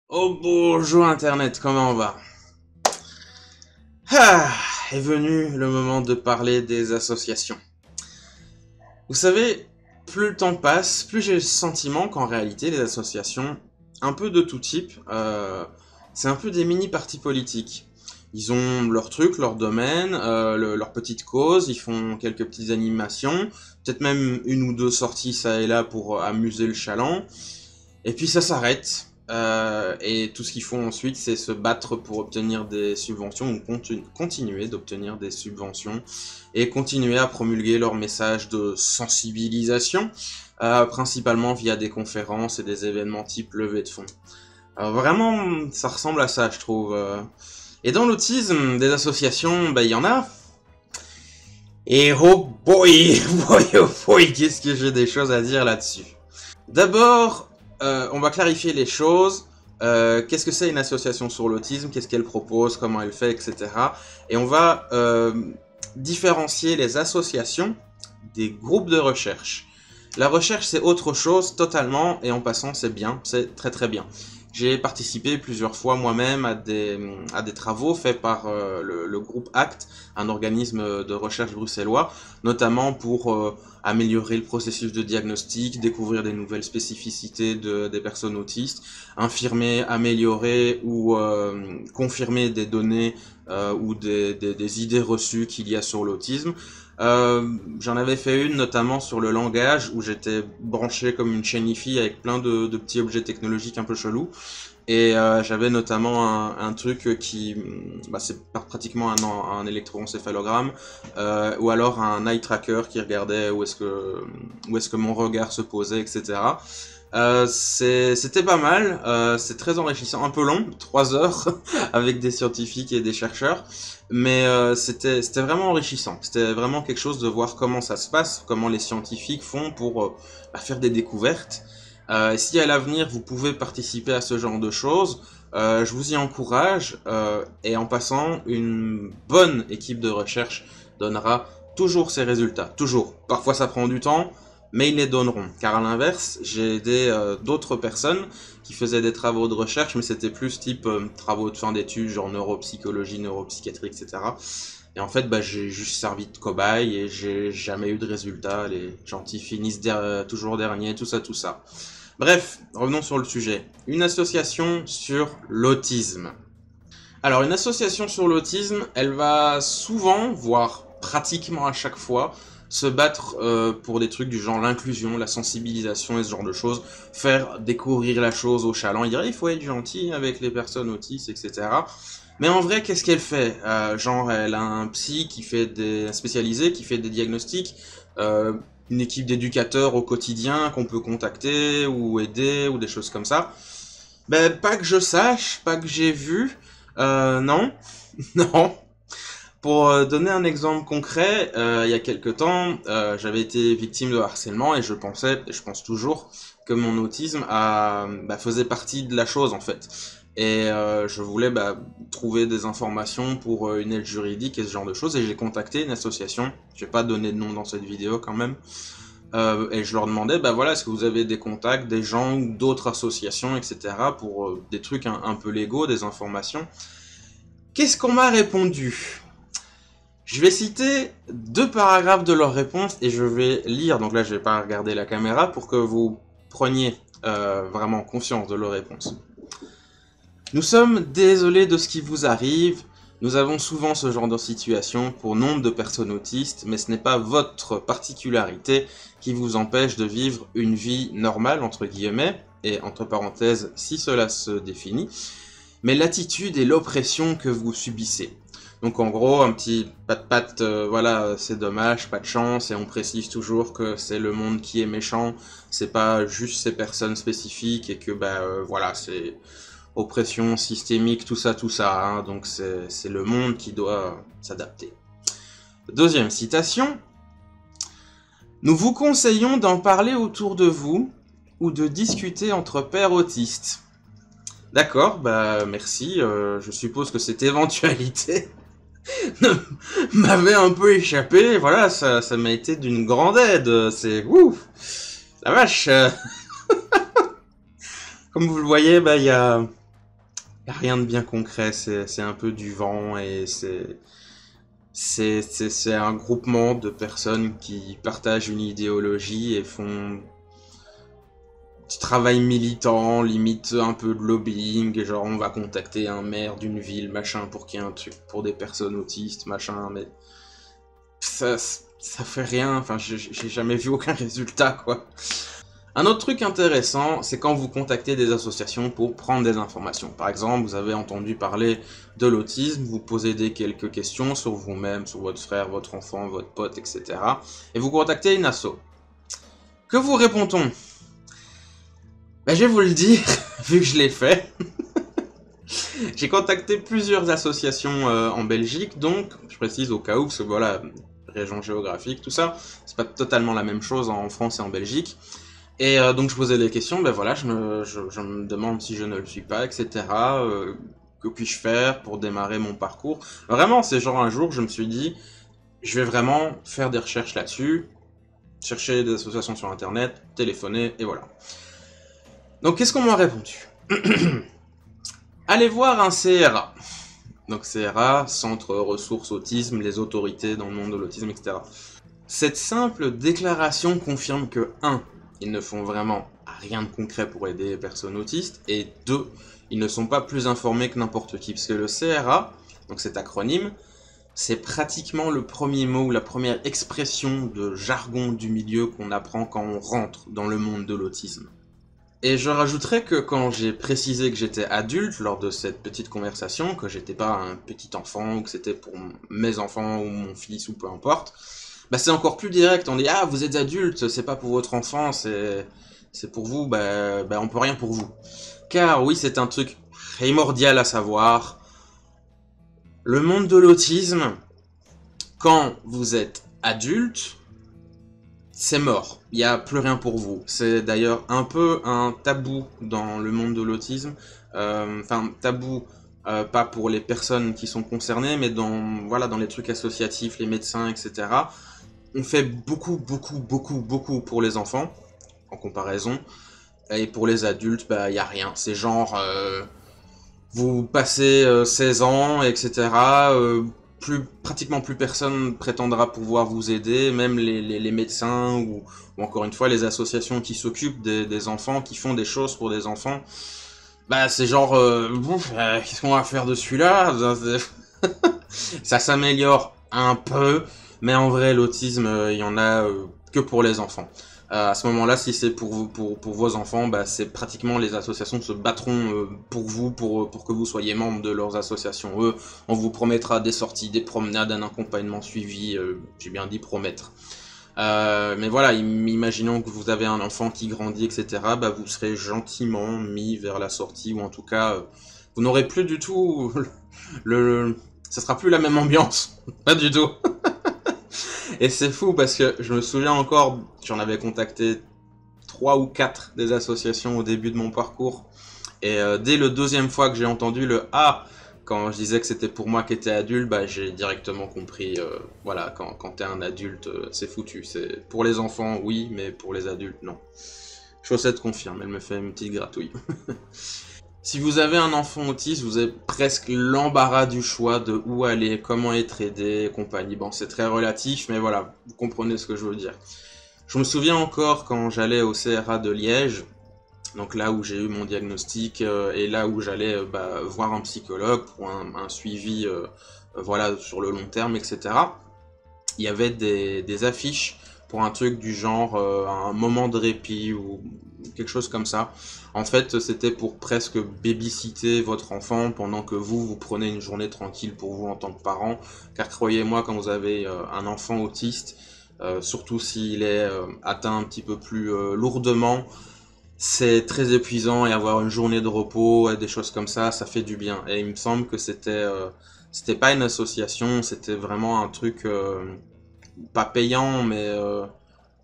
Oh bonjour Internet, comment on va? Ah, est venu le moment de parler des associations. Vous savez, plus le temps passe, plus j'ai le sentiment qu'en réalité les associations, un peu de tout type, c'est un peu des mini-partis politiques. Ils ont leur truc, leur domaine, leur petite cause, ils font quelques petites animations, peut-être même une ou deux sorties ça et là pour amuser le chaland. Et puis ça s'arrête. Et tout ce qu'ils font ensuite, c'est se battre pour obtenir des subventions ou continuer d'obtenir des subventions et continuer à promulguer leur message de sensibilisation, principalement via des conférences et des événements type levée de fonds. Vraiment, ça ressemble à ça, je trouve. Et dans l'autisme, des associations, il y en a. Et oh boy, boy, oh boy, qu'est-ce que j'ai des choses à dire là-dessus. D'abord, on va clarifier les choses. Qu'est-ce que c'est une association sur l'autisme? Qu'est-ce qu'elle propose? Comment elle fait? Etc. Et on va différencier les associations des groupes de recherche. La recherche, c'est autre chose totalement, et en passant, c'est bien, c'est très très bien. J'ai participé plusieurs fois moi-même à des travaux faits par le groupe ACT, un organisme de recherche bruxellois, notamment pour améliorer le processus de diagnostic, découvrir des nouvelles spécificités des personnes autistes, infirmer, améliorer ou confirmer des données ou des idées reçues qu'il y a sur l'autisme. J'en avais fait une notamment sur le langage où j'étais branché comme une chaîne hi avec plein de petits objets technologiques un peu chelous. Et j'avais notamment un truc qui, c'est pratiquement un électroencéphalogramme, ou alors un eye tracker qui regardait où est-ce que mon regard se posait, etc. C'était pas mal, c'est très enrichissant, un peu long, 3 heures avec des scientifiques et des chercheurs, mais c'était vraiment enrichissant. C'était vraiment quelque chose de voir comment ça se passe, comment les scientifiques font pour faire des découvertes. Si à l'avenir vous pouvez participer à ce genre de choses, je vous y encourage. Et en passant, une bonne équipe de recherche donnera toujours ses résultats. Toujours. Parfois ça prend du temps, mais ils les donneront. Car à l'inverse, j'ai aidé d'autres personnes qui faisaient des travaux de recherche, mais c'était plus type travaux de fin d'études, genre neuropsychologie, neuropsychiatrie, etc. Et en fait, j'ai juste servi de cobaye et j'ai jamais eu de résultats. Les gentils finissent toujours dernier, tout ça, tout ça. Bref, revenons sur le sujet. Une association sur l'autisme. Alors, une association sur l'autisme, elle va souvent, voire pratiquement à chaque fois, se battre pour des trucs du genre l'inclusion, la sensibilisation et ce genre de choses, faire découvrir la chose aux chalands, il dirait il faut être gentil avec les personnes autistes, etc. Mais en vrai, qu'est-ce qu'elle fait? Genre, elle a un psy qui fait spécialisé, qui fait des diagnostics, une équipe d'éducateurs au quotidien qu'on peut contacter ou aider ou des choses comme ça. Ben, pas que je sache, pas que j'ai vu. Non, non. Pour donner un exemple concret, il y a quelque temps, j'avais été victime de harcèlement et je pensais, et je pense toujours, que mon autisme faisait partie de la chose en fait. Et je voulais trouver des informations pour une aide juridique et ce genre de choses. Et j'ai contacté une association, je vais pas donner de nom dans cette vidéo quand même, et je leur demandais, voilà, est-ce que vous avez des contacts, des gens ou d'autres associations, etc. pour des trucs un peu légaux, des informations. Qu'est-ce qu'on m'a répondu? Je vais citer 2 paragraphes de leur réponse et je vais lire, donc là je vais pas regarder la caméra pour que vous preniez vraiment conscience de leur réponse. Nous sommes désolés de ce qui vous arrive, nous avons souvent ce genre de situation pour nombre de personnes autistes, mais ce n'est pas votre particularité qui vous empêche de vivre une vie normale, entre guillemets, et entre parenthèses, si cela se définit, mais l'attitude et l'oppression que vous subissez. Donc en gros, un petit pat-pat, voilà, c'est dommage, pas de chance, et on précise toujours que c'est le monde qui est méchant, c'est pas juste ces personnes spécifiques, et que voilà, c'est oppression systémique, tout ça, hein, donc c'est le monde qui doit s'adapter. Deuxième citation. Nous vous conseillons d'en parler autour de vous, ou de discuter entre pairs autistes. D'accord, merci, je suppose que cette éventualité m'avait un peu échappé, voilà, ça m'a été d'une grande aide, c'est ouf, la vache. Comme vous le voyez, il y a y a rien de bien concret, c'est un peu du vent et c'est un groupement de personnes qui partagent une idéologie et font du travail militant, limite un peu de lobbying, genre on va contacter un maire d'une ville, machin, pour qu'il y ait un truc pour des personnes autistes, machin, mais ça fait rien, enfin j'ai jamais vu aucun résultat, quoi. Un autre truc intéressant, c'est quand vous contactez des associations pour prendre des informations. Par exemple, vous avez entendu parler de l'autisme, vous posez quelques questions sur vous-même, sur votre frère, votre enfant, votre pote, etc. Et vous contactez une asso. Que vous répond-on? Ben, je vais vous le dire, vu que je l'ai fait. J'ai contacté plusieurs associations en Belgique, donc je précise au cas où, parce que voilà, région géographique, tout ça, c'est pas totalement la même chose en France et en Belgique. Et donc je posais des questions, ben voilà, je me demande si je ne le suis pas, etc. Que puis-je faire pour démarrer mon parcours? Vraiment, c'est genre un jour, je me suis dit, je vais vraiment faire des recherches là-dessus, chercher des associations sur Internet, téléphoner, et voilà. Donc qu'est-ce qu'on m'a répondu? Allez voir un CRA. Donc CRA, Centre Ressources Autisme, les autorités dans le monde de l'autisme, etc. Cette simple déclaration confirme que 1. Ils ne font vraiment rien de concret pour aider les personnes autistes, et 2. Ils ne sont pas plus informés que n'importe qui, parce que le CRA, donc cet acronyme, c'est pratiquement le premier mot ou la première expression de jargon du milieu qu'on apprend quand on rentre dans le monde de l'autisme. Et je rajouterais que quand j'ai précisé que j'étais adulte lors de cette petite conversation, que j'étais pas un petit enfant, ou que c'était pour mes enfants ou mon fils ou peu importe, bah c'est encore plus direct. On dit ah vous êtes adulte, c'est pas pour votre enfant, c'est pour vous, bah on peut rien pour vous. Car oui c'est un truc primordial à savoir. Le monde de l'autisme, quand vous êtes adulte, c'est mort, il n'y a plus rien pour vous. C'est d'ailleurs un peu un tabou dans le monde de l'autisme. Enfin, tabou, pas pour les personnes qui sont concernées, mais dans les trucs associatifs, les médecins, etc. On fait beaucoup pour les enfants, en comparaison. Et pour les adultes, bah, il n'y a rien. C'est genre, vous passez 16 ans, etc. Pratiquement plus personne prétendra pouvoir vous aider, même les médecins ou encore une fois les associations qui s'occupent des enfants, qui font des choses pour des enfants. Bah c'est genre, qu'est-ce qu'on va faire de celui-là? Ça s'améliore un peu, mais en vrai l'autisme, il y en a que pour les enfants. À ce moment-là, si c'est pour vos enfants, bah, c'est pratiquement les associations se battront pour vous, pour que vous soyez membre de leurs associations. Eux, on vous promettra des sorties, des promenades, un accompagnement suivi, j'ai bien dit promettre. Mais voilà, imaginons que vous avez un enfant qui grandit, etc. Bah, vous serez gentiment mis vers la sortie, ou en tout cas, vous n'aurez plus du tout ça sera plus la même ambiance. Pas du tout. Et c'est fou parce que je me souviens encore, j'en avais contacté 3 ou 4 des associations au début de mon parcours. Et dès le deuxième fois que j'ai entendu le « Ah !» quand je disais que c'était pour moi qui était adulte, bah, j'ai directement compris, voilà, quand t'es un adulte, c'est foutu. C'est pour les enfants, oui, mais pour les adultes, non. Chaussette confirme, elle me fait une petite gratouille. Si vous avez un enfant autiste, vous avez presque l'embarras du choix de où aller, comment être aidé, et compagnie. Bon, c'est très relatif, mais voilà, vous comprenez ce que je veux dire. Je me souviens encore quand j'allais au CRA de Liège, donc là où j'ai eu mon diagnostic, et là où j'allais voir un psychologue pour un suivi voilà, sur le long terme, etc. Il y avait des affiches pour un truc du genre un moment de répit ou quelque chose comme ça. En fait, c'était pour presque babysitter votre enfant pendant que vous prenez une journée tranquille pour vous en tant que parent. Car croyez-moi, quand vous avez un enfant autiste, surtout s'il est atteint un petit peu plus lourdement, c'est très épuisant, et avoir une journée de repos et des choses comme ça fait du bien. Et il me semble que c'était pas une association, c'était vraiment un truc pas payant, mais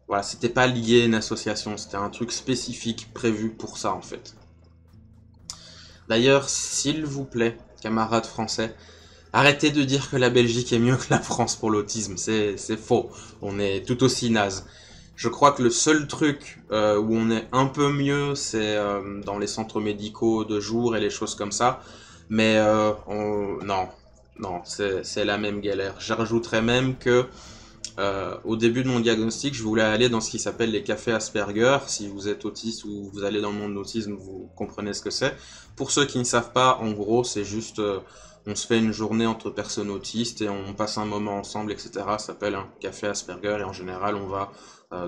voilà, c'était pas lié à une association, c'était un truc spécifique prévu pour ça en fait. D'ailleurs, s'il vous plaît, camarades français, arrêtez de dire que la Belgique est mieux que la France pour l'autisme, c'est faux, on est tout aussi naze. Je crois que le seul truc où on est un peu mieux, c'est dans les centres médicaux de jour et les choses comme ça. Mais non, non, c'est la même galère. Je rajouterais même que au début de mon diagnostic, je voulais aller dans ce qui s'appelle les cafés Asperger. Si vous êtes autiste ou vous allez dans le monde de l'autisme, vous comprenez ce que c'est. Pour ceux qui ne savent pas, en gros, c'est juste, on se fait une journée entre personnes autistes et on passe un moment ensemble, etc. Ça s'appelle un café Asperger et en général, on va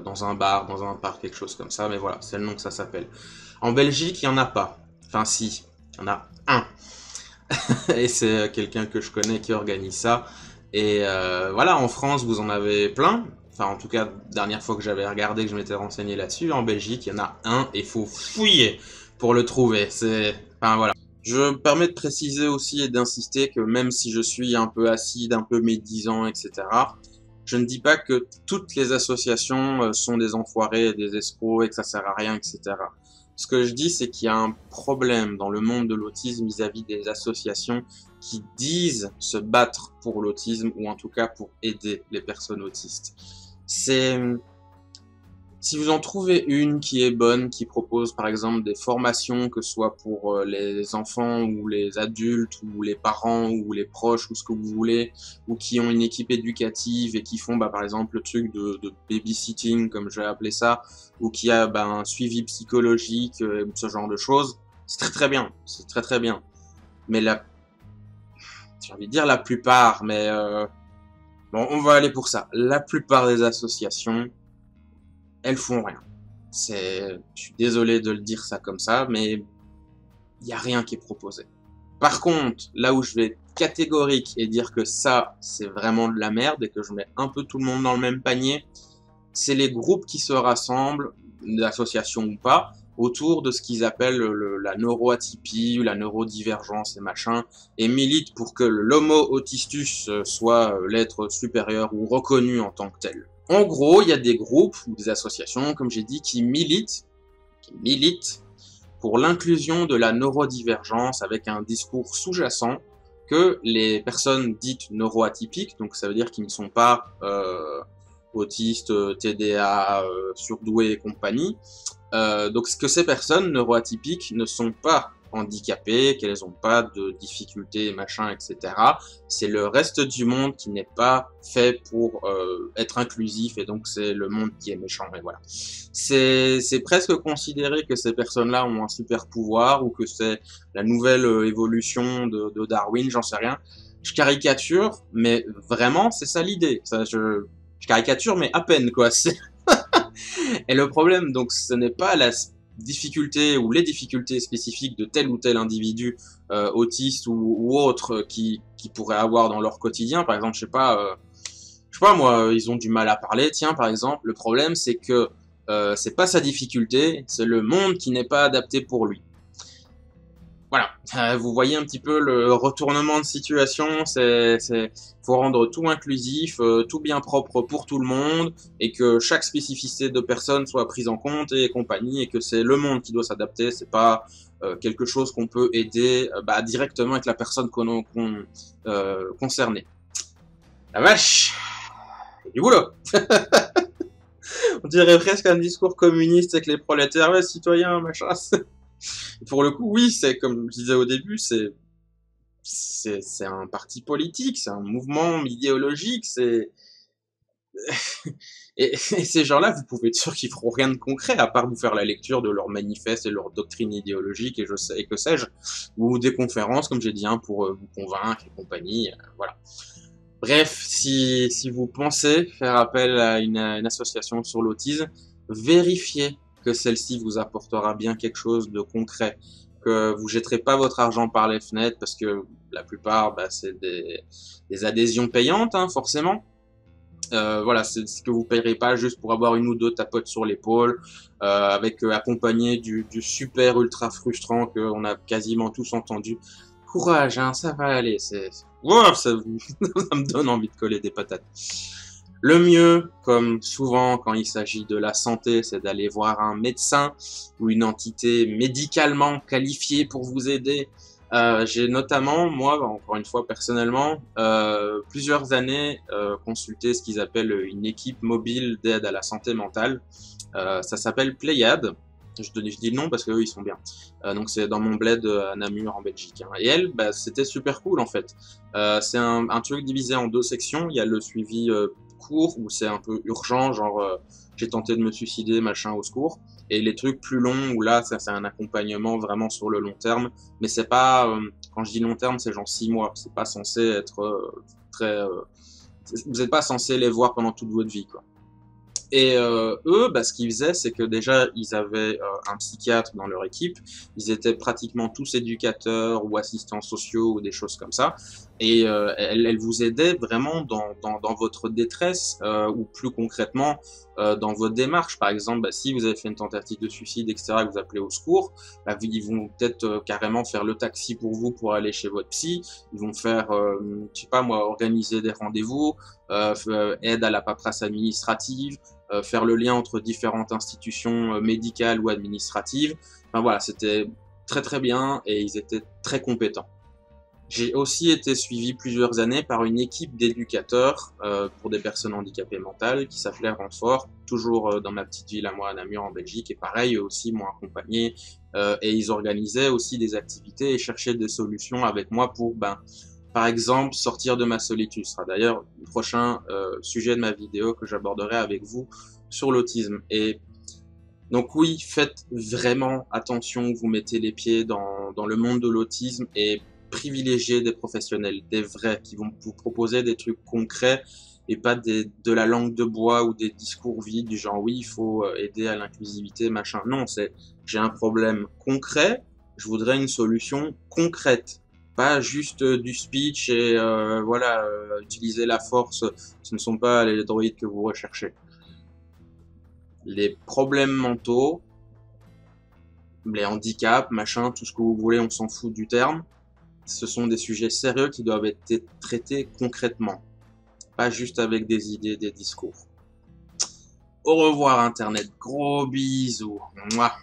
dans un bar, dans un parc, quelque chose comme ça. Mais voilà, c'est le nom que ça s'appelle. En Belgique, il n'y en a pas. Enfin, si, il y en a un. Et c'est quelqu'un que je connais qui organise ça. Et voilà, en France, vous en avez plein. Enfin, en tout cas, dernière fois que j'avais regardé, que je m'étais renseigné là-dessus, en Belgique, il y en a un et il faut fouiller pour le trouver. Enfin voilà. Je me permets de préciser aussi et d'insister que même si je suis un peu acide, un peu médisant, etc., je ne dis pas que toutes les associations sont des enfoirés, des escrocs et que ça sert à rien, etc. Ce que je dis, c'est qu'il y a un problème dans le monde de l'autisme vis-à-vis des associations qui disent se battre pour l'autisme ou en tout cas pour aider les personnes autistes. C'est Si vous en trouvez une qui est bonne, qui propose par exemple des formations, que ce soit pour les enfants ou les adultes ou les parents ou les proches ou ce que vous voulez, ou qui ont une équipe éducative et qui font par exemple le truc de babysitting, comme je vais appeler ça, ou qui a un suivi psychologique, ce genre de choses, c'est très très bien, c'est très très bien. Mais j'ai envie de dire la plupart, mais bon, on va aller pour ça. La plupart des associations, elles font rien. Je suis désolé de le dire ça comme ça, mais il y a rien qui est proposé. Par contre, là où je vais être catégorique et dire que ça, c'est vraiment de la merde et que je mets un peu tout le monde dans le même panier, c'est les groupes qui se rassemblent, d'associations ou pas, autour de ce qu'ils appellent la neuroatypie ou la neurodivergence et machin, et militent pour que l'homo autistus soit l'être supérieur ou reconnu en tant que tel. En gros, il y a des groupes ou des associations, comme j'ai dit, qui militent pour l'inclusion de la neurodivergence avec un discours sous-jacent que les personnes dites neuroatypiques, donc ça veut dire qu'ils ne sont pas autistes, TDA, surdoués et compagnie, donc que ces personnes neuroatypiques ne sont pas handicapées, qu'elles n'ont pas de difficultés, machin, etc. C'est le reste du monde qui n'est pas fait pour être inclusif et donc c'est le monde qui est méchant. Et voilà. C'est presque considéré que ces personnes-là ont un super pouvoir ou que c'est la nouvelle évolution de Darwin, j'en sais rien. Je caricature, mais vraiment c'est ça l'idée. Je caricature, mais à peine quoi. Et le problème, donc, ce n'est pas la difficulté ou les difficultés spécifiques de tel ou tel individu autiste ou autre qui pourrait avoir dans leur quotidien. Par exemple, je sais pas moi, ils ont du mal à parler. Tiens, par exemple, le problème, c'est que c'est pas sa difficulté, c'est le monde qui n'est pas adapté pour lui. Voilà, vous voyez un petit peu le retournement de situation, faut rendre tout inclusif, tout bien propre pour tout le monde, et que chaque spécificité de personne soit prise en compte et compagnie, et que c'est le monde qui doit s'adapter, c'est pas quelque chose qu'on peut aider directement avec la personne concernée. La vache, du boulot. On dirait presque un discours communiste avec les prolétaires, ouais, citoyens, machin. Pour le coup, oui, c'est comme je disais au début, c'est un parti politique, c'est un mouvement idéologique, et ces gens-là, vous pouvez être sûr qu'ils feront rien de concret à part vous faire la lecture de leurs manifestes et leurs doctrines idéologiques et que sais-je, ou des conférences, comme j'ai dit, hein, pour vous convaincre et compagnie, voilà. Bref, si vous pensez faire appel à une association sur l'autisme, vérifiez que celle-ci vous apportera bien quelque chose de concret, que vous jetterez pas votre argent par les fenêtres parce que la plupart c'est des adhésions payantes, hein, forcément. Voilà, c'est ce que vous payerez pas juste pour avoir une ou deux tapotes sur l'épaule, avec accompagné du super ultra frustrant qu'on a quasiment tous entendu. Courage, hein, ça va aller. Wow, ça me donne envie de coller des patates. Le mieux, comme souvent quand il s'agit de la santé, c'est d'aller voir un médecin ou une entité médicalement qualifiée pour vous aider. J'ai notamment, moi, encore une fois personnellement, plusieurs années consulté ce qu'ils appellent une équipe mobile d'aide à la santé mentale. Ça s'appelle Pléiade. Je dis le nom parce qu'eux, ils sont bien. Donc c'est dans mon bled à Namur en Belgique, hein. Et elle, bah, c'était super cool en fait. C'est un truc divisé en deux sections. Il y a le suivi court où c'est un peu urgent, genre j'ai tenté de me suicider, machin, au secours. Et les trucs plus longs où là, ça c'est un accompagnement vraiment sur le long terme. Mais c'est pas, quand je dis long terme, c'est genre 6 mois. C'est pas censé être très, vous n'êtes pas censé les voir pendant toute votre vie, quoi. Et eux, bah, ce qu'ils faisaient, c'est que déjà, ils avaient un psychiatre dans leur équipe. Ils étaient pratiquement tous éducateurs ou assistants sociaux ou des choses comme ça. Et elle vous aidait vraiment dans votre détresse ou plus concrètement dans votre démarche. Par exemple, bah, si vous avez fait une tentative de suicide, etc., que vous appelez au secours, bah, ils vont peut-être carrément faire le taxi pour vous pour aller chez votre psy. Ils vont faire, je sais pas moi, organiser des rendez-vous, aide à la paperasse administrative, faire le lien entre différentes institutions médicales ou administratives. Enfin voilà, c'était très très bien et ils étaient très compétents. J'ai aussi été suivi plusieurs années par une équipe d'éducateurs pour des personnes handicapées mentales qui s'appelait Renfort, toujours dans ma petite ville à moi, à Namur en Belgique. Et pareil, eux aussi m'ont accompagné et ils organisaient aussi des activités et cherchaient des solutions avec moi pour, ben, par exemple, sortir de ma solitude. Ce sera d'ailleurs le prochain sujet de ma vidéo que j'aborderai avec vous sur l'autisme. Et donc oui, faites vraiment attention où vous mettez les pieds dans le monde de l'autisme et privilégiez des professionnels, des vrais, qui vont vous proposer des trucs concrets et pas de la langue de bois ou des discours vides du genre oui, il faut aider à l'inclusivité, machin. Non, c'est j'ai un problème concret, je voudrais une solution concrète. Pas juste du speech et voilà, utiliser la force, ce ne sont pas les droïdes que vous recherchez. Les problèmes mentaux, les handicaps, machin, tout ce que vous voulez, on s'en fout du terme. Ce sont des sujets sérieux qui doivent être traités concrètement, pas juste avec des idées, des discours. Au revoir Internet, gros bisous. Mouah.